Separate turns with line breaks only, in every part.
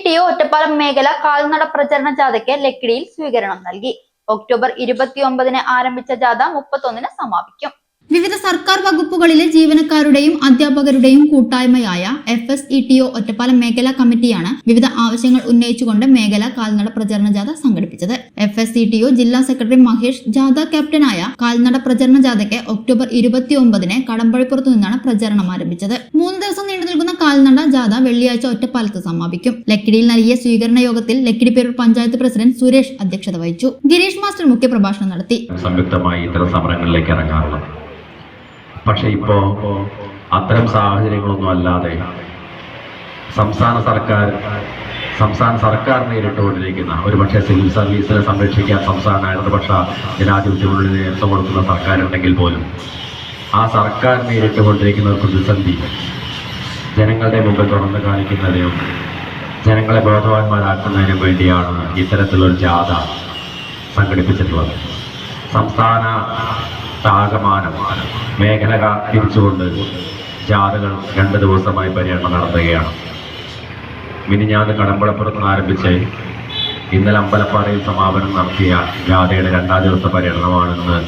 FSCTO Ottapalam മേഖല കാൽനട പ്രചരണ ജാഥയ്ക്ക് ലക്കിടിയിൽ സ്വീകരണം നൽകി. ഒക്ടോബർ 29 ആരംഭിച്ച ജാഥ 31 സമാപിക്കും.
വിവിധ സർക്കാർ വകുപ്പുകളിലെ ജീവനക്കാരുടെയും അധ്യാപകരുടെയും കൂട്ടായ്മയായ FSCTO ഒറ്റപ്പാലം മേഖലാ കമ്മിറ്റിയാണ് വിവിധ ആവശ്യങ്ങൾ ഉന്നയിച്ചുകൊണ്ട് മേഖല കാൽനട പ്രചരണ ജാഥ സംഘടിപ്പിച്ചത്. FSCTO ജില്ലാ സെക്രട്ടറി മഹേഷ് ജാഥ ക്യാപ്റ്റനായ കാൽനട പ്രചരണ ജാഥയ്ക്ക് ഒക്ടോബർ 29 കടമ്പഴിപ്പുറത്തു നിന്നാണ് പ്രചരണം ആരംഭിച്ചത്. 3 ദിവസം നീണ്ടു നിൽക്കുന്ന കാൽനട ജാഥ വെള്ളിയാഴ്ച ഒറ്റപ്പാലത്ത് സമാപിക്കും. ലക്കിടിയിൽ നൽകിയ സ്വീകരണ യോഗത്തിൽ ലക്കിടിപ്പേരൂർ പഞ്ചായത്ത് പ്രസിഡന്റ് സുരേഷ് അധ്യക്ഷത വഹിച്ചു. ഗിരീഷ് മാസ്റ്റർ മുഖ്യപ്രഭാഷണം നടത്തി.
സംയുക്തമായി ഇത്തരം സമരങ്ങളിലേക്ക് ഇറങ്ങാറുള്ളത്. പക്ഷെ ഇപ്പോൾ അത്തരം സാഹചര്യങ്ങളൊന്നും അല്ലാതെ സംസ്ഥാന സർക്കാർ നേരിട്ടുകൊണ്ടിരിക്കുന്ന ഒരുപക്ഷെ സിവിൽ സർവീസിനെ സംരക്ഷിക്കാൻ സംസ്ഥാന ഇടതുപക്ഷ ജനാധിപത്യമുള്ളിൽ നേതൃത്വം കൊടുക്കുന്ന സർക്കാരുണ്ടെങ്കിൽ പോലും ആ സർക്കാർ നേരിട്ടുകൊണ്ടിരിക്കുന്ന ഒരു പ്രതിസന്ധി ജനങ്ങളുടെ മുമ്പിൽ തുറന്നു കാണിക്കുന്നതിനും ജനങ്ങളെ ബോധവാന്മാരാക്കുന്നതിനും വേണ്ടിയാണ് ഇത്തരത്തിലൊരു ജാഥ സംഘടിപ്പിച്ചിട്ടുള്ളത്. സംസ്ഥാന ആകമാനം മേഖല തിരിച്ചുകൊണ്ട് ജാഥകൾ 2 ദിവസമായി പര്യടനം നടത്തുകയാണ്. മിനിഞ്ഞാന്ന് കടമ്പളപ്പുറത്ത് നിന്ന് ആരംഭിച്ച് ഇന്നലെ അമ്പലപ്പാറയിൽ സമാപനം നടത്തിയ ജാഥയുടെ 2ാം ദിവസ പര്യടനമാണെന്ന്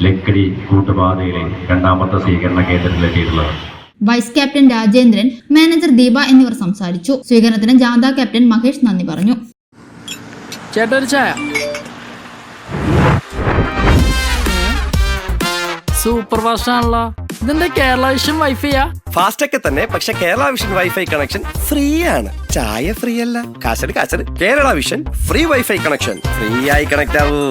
ലക്കിടി കൂട്ടുപാതയിലെ 2ാമത്തെ സ്വീകരണ കേന്ദ്രത്തിലെത്തിയിട്ടുള്ളത്.
Vice captain Rajendran, manager Deepa എന്നിവർ സംസാരിച്ചു. സ്വീകരണത്തിന് ജാഥ ക്യാപ്റ്റൻ മഹേഷ് നന്ദി പറഞ്ഞു.
സൂപ്പർ ഫാസ്റ്റ് ആണല്ലോ. ഇതിന്റെ കേരള വിഷൻ വൈഫൈയാ?
ഫാസ്റ്റ് ഒക്കെ തന്നെ, പക്ഷെ Kerala Vision wifi connection free ആണ്. ചായ ഫ്രീ അല്ല, കാശട് Kerala Vision free wifi connection. Free ആയി കണക്ട് ആവൂ.